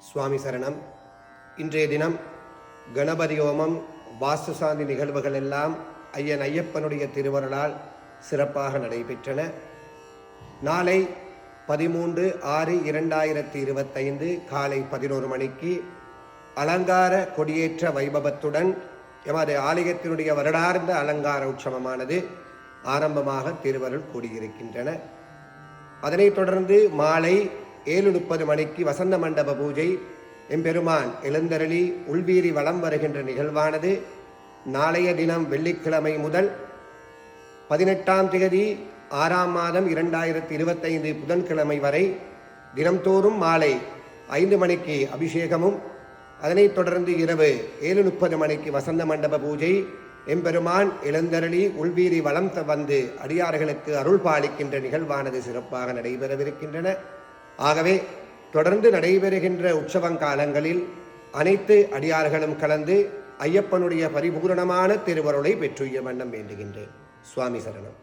சுவாமி சரணம். இன்றைய தினம் கணபதி ஹோமம், வாஸ்து சாந்தி நிகழ்வுகள் எல்லாம் ஐயன் ஐயப்பனுடைய திருவருளால் சிறப்பாக நடைபெற்றன. நாளை 13/6/2025 காலை 11 மணிக்கு அலங்கார கொடியேற்ற வைபவத்துடன் எமது ஆலயத்தினுடைய வருடார்ந்த அலங்கார உற்சவமானது ஆரம்பமாக திருவருள் கூடியிருக்கின்றன. அதனைத் தொடர்ந்து மாலை 7:30 மணிக்கு வசந்த மண்டப பூஜை, எம்பெருமான் எழுந்தருளி உள்வீரி வலம் வருகின்ற நிகழ்வானது நாளைய தினம் வெள்ளிக்கிழமை முதல் 18ஆம் தேதி 6ஆம் மாதம் 2025 புதன்கிழமை வரை தினம்தோறும் மாலை 5 மணிக்கு அபிஷேகமும், அதனைத் தொடர்ந்து இரவு 7:30 மணிக்கு வசந்த மண்டப பூஜை, எம்பெருமான் எழுந்தருளி உள்வீரி வலம் வந்து அடியார்களுக்கு அருள் பாலிக்கின்ற நிகழ்வானது சிறப்பாக நடைபெறவிருக்கின்றன. ஆகவே தொடர்ந்து நடைபெறுகின்ற உற்சவங்காலங்களில் அனைத்து அடியார்களும் கலந்து ஐயப்பனுடைய பரிபூரணமான திருவருளை பெற்றுய வண்ணம் வேண்டுகின்றேன். சுவாமி சரணம்.